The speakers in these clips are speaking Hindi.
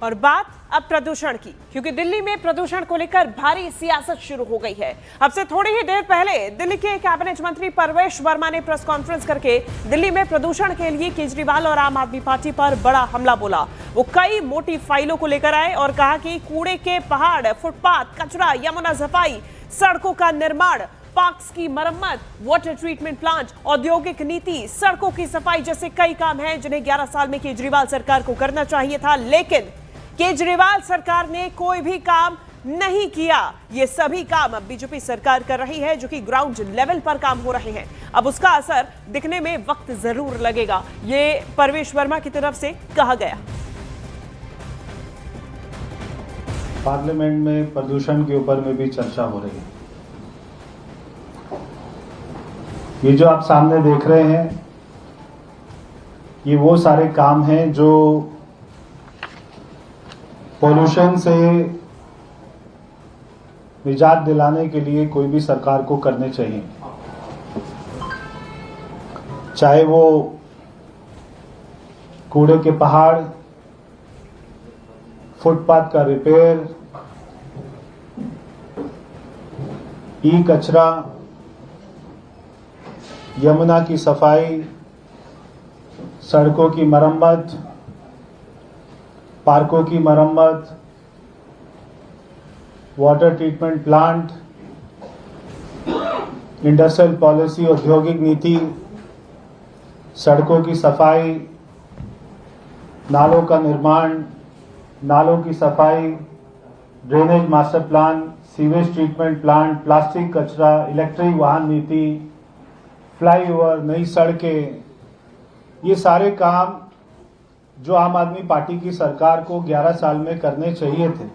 और बात अब प्रदूषण की, क्योंकि दिल्ली में प्रदूषण को लेकर भारी सियासत शुरू हो गई है। अब से थोड़ी ही देर पहले दिल्ली के कैबिनेट मंत्री परवेश वर्मा ने प्रेस कॉन्फ्रेंस करके दिल्ली में प्रदूषण के लिए केजरीवाल और आम आदमी पार्टी पर बड़ा हमला बोला। वो कई मोटी फाइलों को लेकर आए और कहा कि कूड़े के पहाड़, फुटपाथ, कचरा, यमुना सफाई, सड़कों का निर्माण, पार्क्स की मरम्मत, वाटर ट्रीटमेंट प्लांट, औद्योगिक नीति, सड़कों की सफाई जैसे कई काम हैं जिन्हें 11 साल में केजरीवाल सरकार को करना चाहिए था, लेकिन केजरीवाल सरकार ने कोई भी काम नहीं किया। ये सभी काम अब बीजेपी सरकार कर रही है, जो कि ग्राउंड लेवल पर काम हो रहे हैं। अब उसका असर दिखने में वक्त जरूर लगेगा, ये परवेश वर्मा की तरफ से कहा गया। पार्लियामेंट में प्रदूषण के ऊपर में भी चर्चा हो रही है। ये जो आप सामने देख रहे हैं, ये वो सारे काम हैं जो पोल्यूशन से निजात दिलाने के लिए कोई भी सरकार को करने चाहिए। चाहे वो कूड़े के पहाड़, फुटपाथ का रिपेयर, ई कचरा, यमुना की सफाई, सड़कों की मरम्मत, पार्कों की मरम्मत, water treatment plant, industrial policy, औद्योगिक नीति, सड़कों की सफाई, नालों का निर्माण, नालों की सफाई, drainage master plan, sewage treatment plant, plastic कचरा, इलेक्ट्रिक वाहन नीति, फ्लाईओवर, नई सड़कें, ये सारे काम जो आम आदमी पार्टी की सरकार को 11 साल में करने चाहिए थे।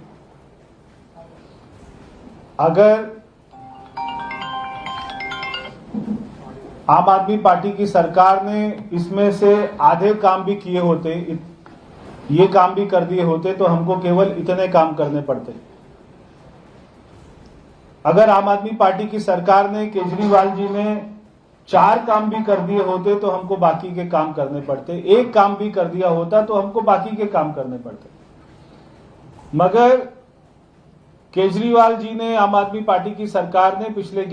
अगर आम आदमी पार्टी की सरकार ने इसमें से आधे काम भी किए होते, ये काम भी कर दिए होते, तो हमको केवल इतने काम करने पड़ते। अगर आम आदमी पार्टी की सरकार ने, केजरीवाल जी ने 4 काम भी कर दिए होते तो हमको बाकी के काम करने पड़ते। 1 काम भी कर दिया होता तो हमको बाकी के काम करने पड़ते। मगर केजरीवाल जी ने, आम आदमी पार्टी की सरकार ने पिछले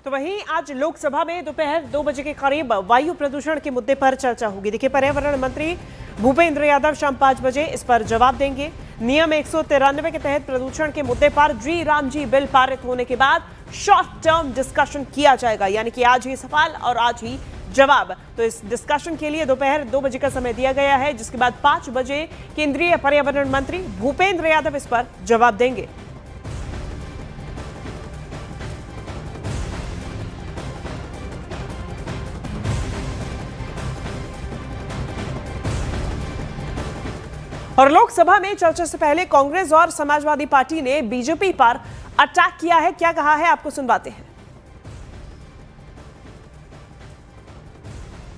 तो वहीं आज लोकसभा में दोपहर 2 बजे के करीब वायु प्रदूषण के मुद्दे पर चर्चा होगी। देखिए, पर्यावरण मंत्री भूपेंद्र यादव शाम 5 बजे इस पर जवाब देंगे। नियम 193 के तहत प्रदूषण के मुद्दे पर जी राम जी बिल पारित होने के बाद शॉर्ट टर्म डिस्कशन किया जाएगा, यानी कि आज ही सवाल और आज ही जवाब। तो इस डिस्कशन के लिए दोपहर 2 बजे का समय दिया गया है, जिसके बाद 5 बजे केंद्रीय पर्यावरण मंत्री भूपेंद्र यादव इस पर जवाब देंगे। और लोकसभा में चर्चा से पहले कांग्रेस और समाजवादी पार्टी ने बीजेपी पर अटैक किया है। क्या कहा है, आपको सुनवाते हैं।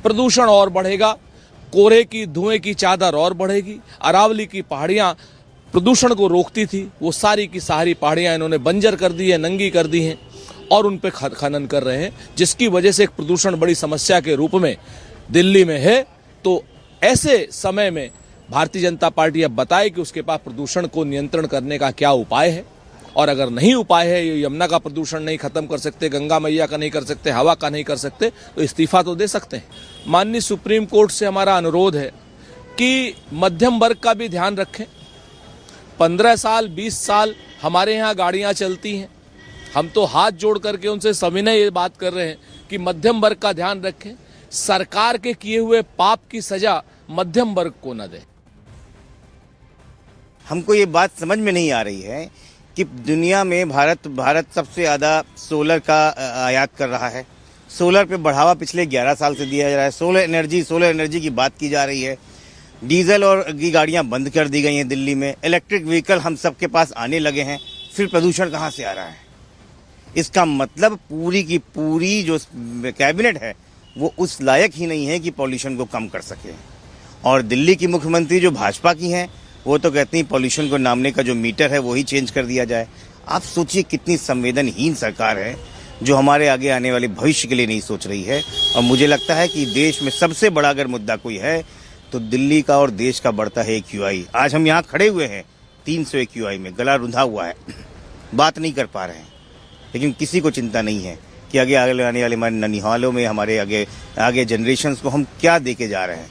प्रदूषण और बढ़ेगा, कोहरे की धुएं की चादर और बढ़ेगी। अरावली की पहाड़ियां प्रदूषण को रोकती थी, वो सारी की सारी पहाड़ियां इन्होंने बंजर कर दी है, नंगी कर दी हैं और उन पे खनन कर रहे हैं, जिसकी वजह से एक प्रदूषण बड़ी समस्या के रूप में दिल्ली में है। तो ऐसे समय में भारतीय जनता पार्टी अब बताए कि उसके पास प्रदूषण को नियंत्रण करने का क्या उपाय है, और अगर नहीं उपाय है, ये यमुना का प्रदूषण नहीं खत्म कर सकते, गंगा मैया का नहीं कर सकते, हवा का नहीं कर सकते, तो इस्तीफा तो दे सकते हैं। माननीय सुप्रीम कोर्ट से हमारा अनुरोध है कि मध्यम वर्ग का भी ध्यान रखें। 15 साल 20 साल हमारे यहाँ गाड़ियाँ चलती हैं, हम तो हाथ जोड़ करके उनसे सविनय ये बात कर रहे हैं कि मध्यम वर्ग का ध्यान रखें, सरकार के किए हुए पाप की सजा मध्यम वर्ग को न दें। हमको ये बात समझ में नहीं आ रही है कि दुनिया में भारत सबसे ज़्यादा सोलर का आयात कर रहा है। सोलर पे बढ़ावा पिछले 11 साल से दिया जा रहा है। सोलर एनर्जी की बात की जा रही है। डीजल और की गाड़ियां बंद कर दी गई हैं दिल्ली में। इलेक्ट्रिक व्हीकल हम सबके पास आने लगे हैं, फिर प्रदूषण कहाँ से आ रहा है? इसका मतलब पूरी की पूरी जो कैबिनेट है वो उस लायक ही नहीं है कि पॉल्यूशन को कम कर सके। और दिल्ली की मुख्यमंत्री जो भाजपा की हैं, वो तो कहती हैं पॉल्यूशन को नापने का जो मीटर है वही चेंज कर दिया जाए। आप सोचिए कितनी संवेदनहीन सरकार है जो हमारे आगे आने वाले भविष्य के लिए नहीं सोच रही है। और मुझे लगता है कि देश में सबसे बड़ा अगर मुद्दा कोई है तो दिल्ली का और देश का बढ़ता है AQI। आज हम यहाँ खड़े हुए हैं 300 AQI में, गला रुंधा हुआ है, बात नहीं कर पा रहे हैं, लेकिन किसी को चिंता नहीं है कि आगे आने वाले हमारे ननिहालों में हमारे आगे जनरेशन्स को हम क्या देके जा रहे हैं।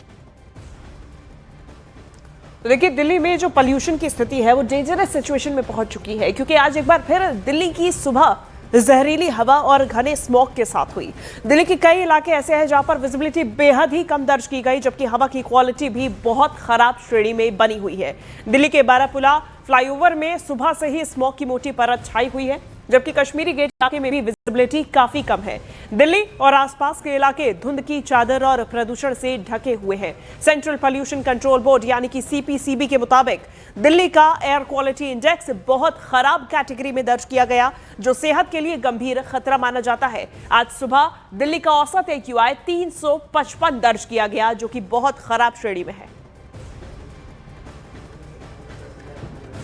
तो देखिए, दिल्ली में जो पॉल्यूशन की स्थिति है वो डेंजरस सिचुएशन में पहुंच चुकी है, क्योंकि आज एक बार फिर दिल्ली की सुबह जहरीली हवा और घने स्मॉग के साथ हुई। दिल्ली के कई इलाके ऐसे हैं जहां पर विजिबिलिटी बेहद ही कम दर्ज की गई, जबकि हवा की क्वालिटी भी बहुत खराब श्रेणी में बनी हुई है। दिल्ली के बारापुला फ्लाईओवर में सुबह से ही स्मॉग की मोटी परत छाई हुई है, जबकि कश्मीरी गेट इलाके में भी विजिबिलिटी काफी कम है। दिल्ली और आसपास के इलाके धुंध की चादर और प्रदूषण से ढके हुए हैं। सेंट्रल पॉल्यूशन कंट्रोल बोर्ड यानी कि CPCB के मुताबिक दिल्ली का एयर क्वालिटी इंडेक्स बहुत खराब कैटेगरी में दर्ज किया गया, जो सेहत के लिए गंभीर खतरा माना जाता है। आज सुबह दिल्ली का औसत AQI 355 दर्ज किया गया, जो कि बहुत खराब श्रेणी में है।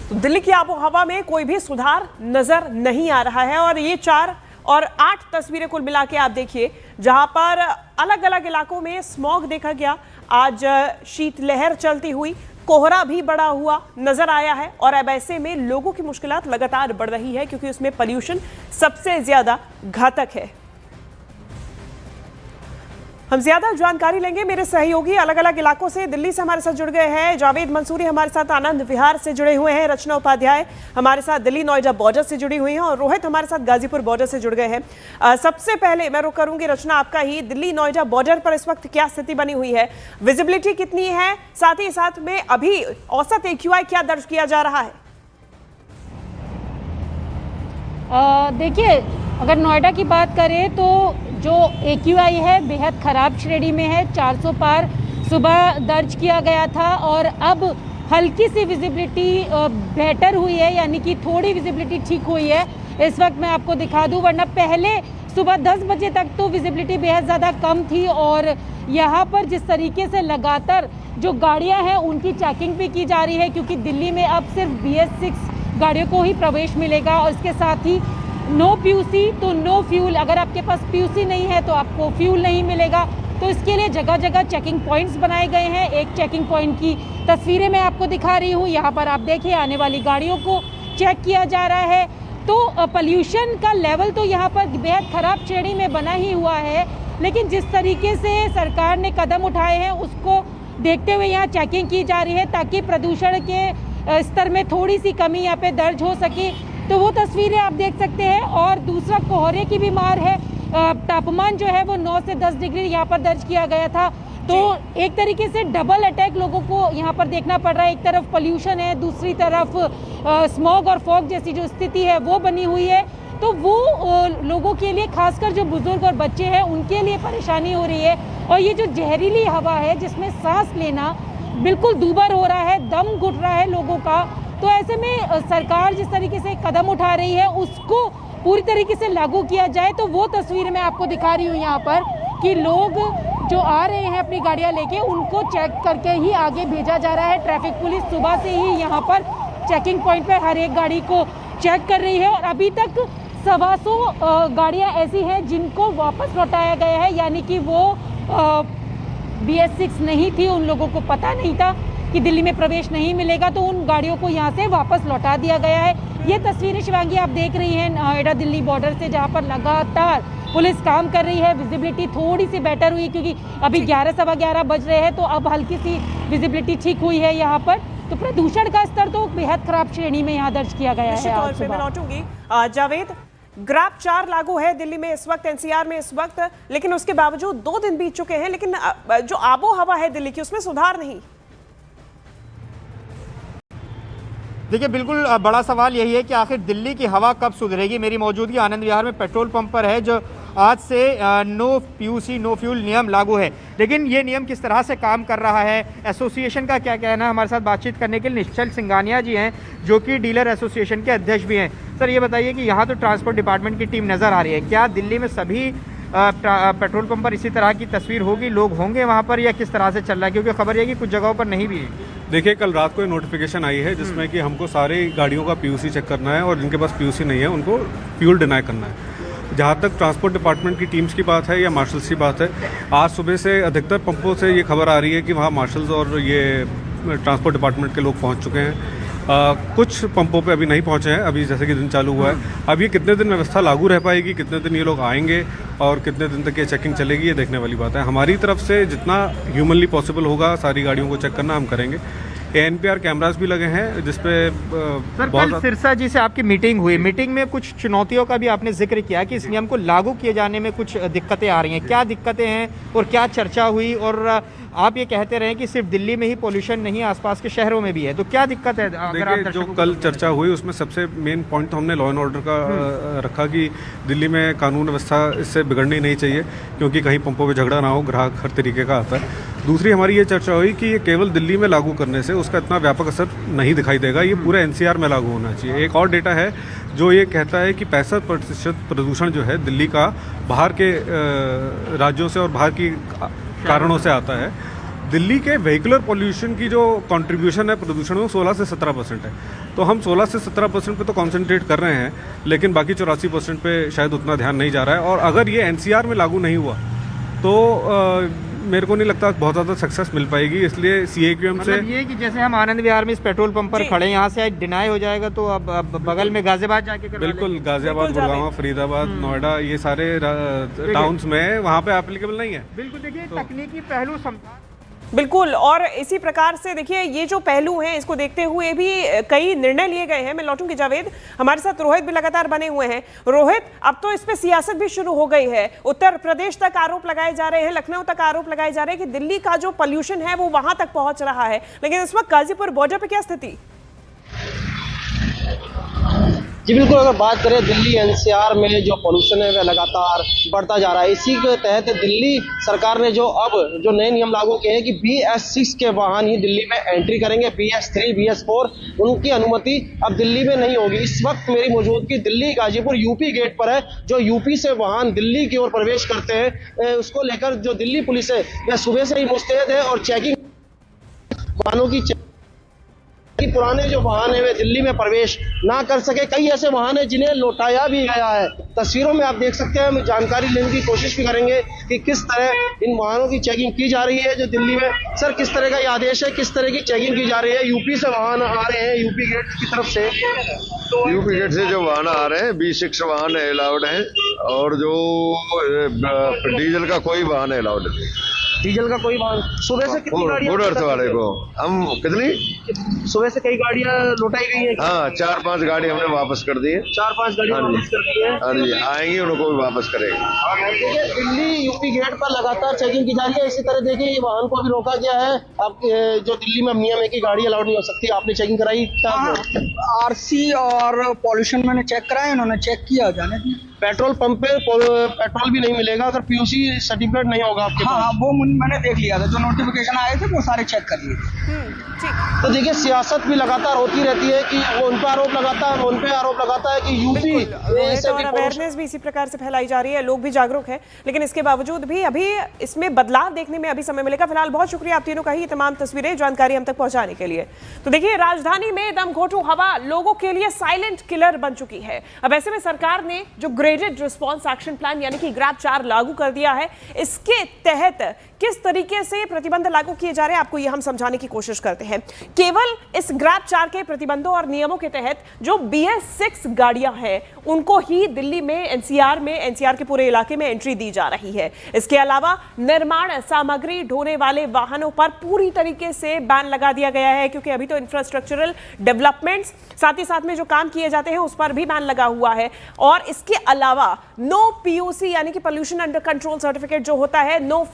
तो दिल्ली की आबो हवा में कोई भी सुधार नजर नहीं आ रहा है, और ये 4 और 8 तस्वीरें कुल मिला के आप देखिए, जहां पर अलग अलग इलाकों में स्मॉग देखा गया। आज शीतलहर चलती हुई, कोहरा भी बढ़ा हुआ नजर आया है, और अब ऐसे में लोगों की मुश्किलात लगातार बढ़ रही है, क्योंकि उसमें पॉल्यूशन सबसे ज्यादा घातक है। हम ज्यादा जानकारी लेंगे, मेरे सहयोगी अलग अलग इलाकों से दिल्ली से हमारे साथ जुड़ गए हैं। जावेद मंसूरी हमारे साथ आनंद विहार से जुड़े हुए हैं, रचना उपाध्याय हमारे साथ दिल्ली नोएडा बॉर्डर से जुड़ी हुई हैं, और रोहित हमारे साथ गाजीपुर बॉर्डर से जुड़ गए हैं। सबसे पहले मैं रुक करूंगी रचना आपका ही, दिल्ली नोएडा बॉर्डर पर इस वक्त क्या स्थिति बनी हुई है, विजिबिलिटी कितनी है, साथ ही साथ में अभी औसत AQI क्या दर्ज किया जा रहा है? देखिए, अगर नोएडा की बात करें तो जो AQI है बेहद ख़राब श्रेणी में है। 400 पार सुबह दर्ज किया गया था, और अब हल्की सी विजिबिलिटी बेहतर हुई है, यानी कि थोड़ी विजिबिलिटी ठीक हुई है। इस वक्त मैं आपको दिखा दूं, वरना पहले सुबह 10 बजे तक तो विजिबिलिटी बेहद ज़्यादा कम थी, और यहाँ पर जिस तरीके से लगातार जो गाड़ियाँ हैं उनकी चेकिंग भी की जा रही है, क्योंकि दिल्ली में अब सिर्फ BS6 गाड़ियों को ही प्रवेश मिलेगा, और इसके साथ ही नो PUC तो नो फ्यूल। अगर आपके पास PUC नहीं है तो आपको फ्यूल नहीं मिलेगा। तो इसके लिए जगह जगह चेकिंग पॉइंट्स बनाए गए हैं। एक चेकिंग पॉइंट की तस्वीरें मैं आपको दिखा रही हूँ। यहाँ पर आप देखिए, आने वाली गाड़ियों को चेक किया जा रहा है। तो पोल्यूशन का लेवल तो यहाँ पर बेहद खराब श्रेणी में बना ही हुआ है, लेकिन जिस तरीके से सरकार ने कदम उठाए हैं उसको देखते हुए यहाँ चेकिंग की जा रही है, ताकि प्रदूषण के स्तर में थोड़ी सी कमी यहाँ पे दर्ज हो सके। तो वो तस्वीरें आप देख सकते हैं। और दूसरा, कोहरे की भी मार है। तापमान जो है वो 9 से 10 डिग्री यहाँ पर दर्ज किया गया था। तो एक तरीके से डबल अटैक लोगों को यहाँ पर देखना पड़ रहा है। एक तरफ पोल्यूशन है, दूसरी तरफ स्मॉग और फॉग जैसी जो स्थिति है वो बनी हुई है। तो वो लोगों के लिए, खासकर जो बुजुर्ग और बच्चे हैं, उनके लिए परेशानी हो रही है। और ये जो जहरीली हवा है जिसमें सांस लेना बिल्कुल दूभर हो रहा है, दम घुट रहा है लोगों का। तो ऐसे में सरकार जिस तरीके से कदम उठा रही है उसको पूरी तरीके से लागू किया जाए। तो वो तस्वीर मैं आपको दिखा रही हूँ यहाँ पर, कि लोग जो आ रहे हैं अपनी गाड़ियाँ लेके, उनको चेक करके ही आगे भेजा जा रहा है। ट्रैफिक पुलिस सुबह से ही यहाँ पर चेकिंग पॉइंट पर हर एक गाड़ी को चेक कर रही है, और अभी तक 125 गाड़ियाँ ऐसी हैं जिनको वापस लौटाया गया है, यानी कि वो BS6 नहीं थी, उन लोगों को पता नहीं था कि दिल्ली में प्रवेश नहीं मिलेगा, तो उन गाड़ियों को यहाँ से वापस लौटा दिया गया है। ये तस्वीरें शिवांगी आप देख रही हैं नोएडा दिल्ली बॉर्डर से, जहाँ पर लगातार पुलिस काम कर रही है। विजिबिलिटी थोड़ी सी बेटर हुई, क्योंकि अभी 11 सवा 11 बज रहे हैं, तो अब हल्की सी विजिबिलिटी ठीक हुई है यहाँ पर। तो प्रदूषण का स्तर तो बेहद खराब श्रेणी में यहाँ दर्ज किया गया है। आज मैं लौटूंगी जावेद, ग्रैब 4 लागू है दिल्ली में इस वक्त, NCR में इस वक्त, लेकिन उसके बावजूद 2 दिन बीत चुके हैं, लेकिन जो आबो हवा है दिल्ली की उसमें सुधार नहीं। देखिए, बिल्कुल बड़ा सवाल यही है कि आखिर दिल्ली की हवा कब सुधरेगी। मेरी मौजूदगी आनंद विहार में पेट्रोल पंप पर है, जो आज से नो PUC नो फ्यूल नियम लागू है। लेकिन ये नियम किस तरह से काम कर रहा है, एसोसिएशन का क्या कहना है, हमारे साथ बातचीत करने के लिए निश्चल सिंघानिया जी हैं, जो कि डीलर एसोसिएशन के अध्यक्ष भी हैं। सर, ये बताइए कि यहाँ तो ट्रांसपोर्ट डिपार्टमेंट की टीम नज़र आ रही है, क्या दिल्ली में सभी पेट्रोल पंप पर इसी तरह की तस्वीर होगी, लोग होंगे वहाँ पर, या किस तरह से चल रहा है? क्योंकि खबर है कि कुछ जगहों पर नहीं भी है। देखिए, कल रात को नोटिफिकेशन आई है जिसमें कि हमको सारी गाड़ियों का PUC चेक करना है, और जिनके पास PUC नहीं है उनको फ्यूल डिनाई करना है। जहाँ तक ट्रांसपोर्ट डिपार्टमेंट की टीम्स की बात है या मार्शल्स की बात है, आज सुबह से अधिकतर पंपों से ये खबर आ रही है कि वहाँ मार्शल्स और ये ट्रांसपोर्ट डिपार्टमेंट के लोग पहुँच चुके हैं। कुछ पंपों पे अभी नहीं पहुंचे हैं, अभी जैसे कि दिन चालू हुआ है। अब ये कितने दिन व्यवस्था लागू रह पाएगी, कितने दिन ये लोग आएंगे और कितने दिन तक ये चेकिंग चलेगी, ये देखने वाली बात है। हमारी तरफ से जितना ह्यूमनली पॉसिबल होगा सारी गाड़ियों को चेक करना हम करेंगे। एनपीआर कैमरास भी लगे हैं जिसपे सर कल सिरसा जी से आपकी मीटिंग हुई, मीटिंग में कुछ चुनौतियों का भी आपने जिक्र किया कि इस नियम को लागू किए जाने में कुछ दिक्कतें आ रही हैं। क्या दिक्कतें हैं और क्या चर्चा हुई? और आप ये कहते रहे कि सिर्फ दिल्ली में ही पोल्यूशन नहीं, आसपास के शहरों में भी है, तो क्या दिक्कत है? देखिए, जो कल चर्चा हुई उसमें सबसे मेन पॉइंट तो हमने लॉ एंड ऑर्डर का रखा कि दिल्ली में कानून व्यवस्था इससे बिगड़नी नहीं चाहिए, क्योंकि कहीं पंपों पे झगड़ा ना हो, ग्राहक हर तरीके का आता है। दूसरी हमारी ये चर्चा हुई कि ये केवल दिल्ली में लागू करने से उसका इतना व्यापक असर नहीं दिखाई देगा, ये पूरे एनसीआर में लागू होना चाहिए। एक और डेटा है जो ये कहता है कि 65% प्रदूषण जो है दिल्ली का बाहर के राज्यों से और बाहर की कारणों से आता है। दिल्ली के व्हीकुलर पोल्यूशन की जो कंट्रीब्यूशन है प्रदूषण में 16 से 17% है। तो हम 16 से 17% पे तो कॉन्सेंट्रेट कर रहे हैं, लेकिन बाकी 84% पे शायद उतना ध्यान नहीं जा रहा है। और अगर ये एनसीआर में लागू नहीं हुआ तो मेरे को नहीं लगता बहुत ज़्यादा सक्सेस मिल पाएगी। इसलिए CAQM से ये कि जैसे हम आनंद विहार में इस पेट्रोल पंप पर खड़े, यहाँ से डिनाई हो जाएगा तो अब बगल में गाजियाबाद जाके बिल्कुल गाजियाबाद, गुड़गांव, फरीदाबाद, नोएडा, ये सारे टाउन्स में वहाँ पे एप्लीकेबल नहीं है। बिल्कुल, देखिए तकनीकी पहलू बिल्कुल। और इसी प्रकार से देखिए ये जो पहलू हैं इसको देखते हुए भी कई निर्णय लिए गए हैं। मैं लौटूंगी जावेद, हमारे साथ रोहित भी लगातार बने हुए हैं। रोहित, अब तो इस पे सियासत भी शुरू हो गई है। उत्तर प्रदेश तक आरोप लगाए जा रहे हैं, लखनऊ तक आरोप लगाए जा रहे हैं कि दिल्ली का जो पॉल्यूशन है वो वहां तक पहुंच रहा है, लेकिन इस वक्त गाजीपुर बॉर्डर पे क्या स्थिति? जी बिल्कुल, अगर बात करें दिल्ली एनसीआर में जो पोल्यूशन है वह लगातार बढ़ता जा रहा है। इसी के तहत दिल्ली सरकार ने जो नए नियम लागू किए हैं कि BS6 के वाहन ही दिल्ली में एंट्री करेंगे, BS3, BS4 उनकी अनुमति अब दिल्ली में नहीं होगी। इस वक्त मेरी मौजूदगी दिल्ली गाजीपुर यूपी गेट पर है। जो यूपी से वाहन दिल्ली की ओर प्रवेश करते हैं उसको लेकर जो दिल्ली पुलिस है वह सुबह से ही मुस्तैद है और चेकिंग वाहनों की कि पुराने जो वाहन है वे दिल्ली में प्रवेश ना कर सके। कई ऐसे वाहन है जिन्हें लौटाया भी गया है। तस्वीरों में आप देख सकते हैं, हम जानकारी लेने की कोशिश भी करेंगे कि किस तरह इन वाहनों की चेकिंग की जा रही है जो दिल्ली में। सर, किस तरह का ये आदेश है, किस तरह की चेकिंग की जा रही है? यूपी से वाहन आ रहे हैं, यूपी गेट की तरफ से, तो यूपी गेट से जो वाहन आ रहे हैं B6 वाहन अलाउड है, और जो डीजल का कोई वाहन अलाउड नहीं। डीजल का कोई वाहन सुबह से कितनी गाड़ियां गुड अर्थ वाले को हम कितनी सुबह से कई गाड़ियां लौटाई गई हैं? हाँ, 4-5 गाड़ी हमने वापस कर दी है। 4-5 गाड़ियां वापस कर दी है। हाँ जी, आएंगी उनको भी वापस करेंगे। देखिए, दिल्ली यूपी गेट पर लगातार चेकिंग की जा रही है। इसी तरह देखिए ये वाहन को भी रोका गया है। अब जो दिल्ली में नियम है कि गाड़ी अलाउड नहीं हो सकती, आपने चेकिंग कराई? RC और पॉल्यूशन मैंने चेक कराया, इन्होंने चेक किया। जाने दिए पेट्रोल पंप पे पेट्रोल भी नहीं मिलेगा अगर PUC सर्टिफिकेट नहीं होगा आपके पास। हाँ, वो मैंने देख लिया था, जो नोटिफिकेशन आए थे वो सारे चेक कर लिए। तो देखिए सियासत भी लगातार होती रहती है कि वो उन पे आरोप लगाता है, उन पे आरोप लगाता है कि यूपी और अवेयरनेस भी इसी प्रकार से फैलाई जा रही है, लोग भी जागरूक हैं, लेकिन इसके बावजूद भी अभी इसमें बदलाव देखने में अभी समय मिलेगा। फिलहाल बहुत शुक्रिया आप तीनों का ही तमाम तस्वीरें जानकारी हम तक पहुंचाने के लिए। तो देखिए राजधानी में दमघोंटू हवा लोगों के लिए साइलेंट किलर बन चुकी है। अब ऐसे में सरकार ने जो ग्रेडेड रिस्पॉन्स एक्शन प्लान यानी कि ग्रैब 4 लागू कर दिया है। इसके तहत किस तरीके से प्रतिबंध लागू किए जा रहे हैं आपको ये हम समझाने की कोशिश करते हैं। केवल इस ग्रैब 4 के प्रतिबंधों और नियमों के तहत जो BS6 गाड़ियां हैं उनको ही दिल्ली में एनसीआर के पूरे इलाके में एंट्री दी जा रही है। इसके अलावा निर्माण सामग्री ढोने वाले वाहनों पर पूरी तरीके से बैन लगा दिया गया है, क्योंकि अभी तो इंफ्रास्ट्रक्चरल डेवलपमेंट्स साथ ही साथ में जो काम किए जाते हैं उस पर भी बैन लगा हुआ है। और इसके अलावा नो PUC यानी कि पोल्यूशन अंडर कंट्रोल सर्टिफिकेट जो होता है, नो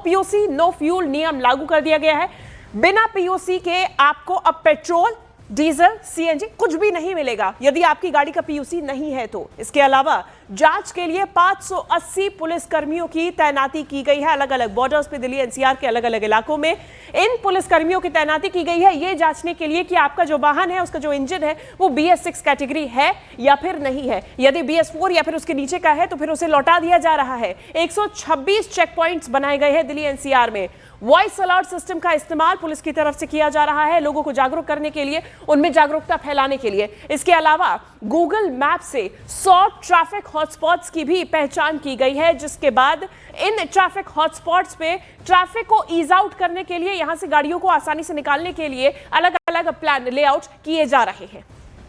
PUC नो फ्यूल नियम लागू कर दिया गया है। बिना PUC के आपको अब पेट्रोल, डीजल, CNG कुछ भी नहीं मिलेगा यदि आपकी गाड़ी का PUC नहीं है तो। इसके अलावा जांच के लिए 580 पुलिस कर्मियों की तैनाती की गई है अलग अलग बॉर्डर्स पे, दिल्ली NCR के अलग अलग इलाकों में इन पुलिस कर्मियों की तैनाती की गई है ये जांचने के लिए कि आपका जो वाहन है, उसका जो इंजन है वो BS6 कैटेगरी है या फिर नहीं है। यदि BS4 या फिर उसके नीचे का है तो फिर उसे लौटा दिया जा रहा है। 126 चेक पॉइंट्स बनाए गए हैं दिल्ली NCR में। वॉइस अलर्ट सिस्टम का इस्तेमाल पुलिस की तरफ से किया जा रहा है, लोगों को जागरूक करने के लिए, उनमें जागरूकता फैलाने के लिए। इसके अलावा गूगल मैप से 100 ट्रैफिक हॉटस्पॉट्स की भी पहचान की गई है, जिसके बाद इन ट्रैफिक हॉटस्पॉट्स पे ट्रैफिक को ईज आउट करने के लिए, यहां से गाड़ियों को आसानी से निकालने के लिए अलग अलग प्लान लेआउट किए जा रहे हैं।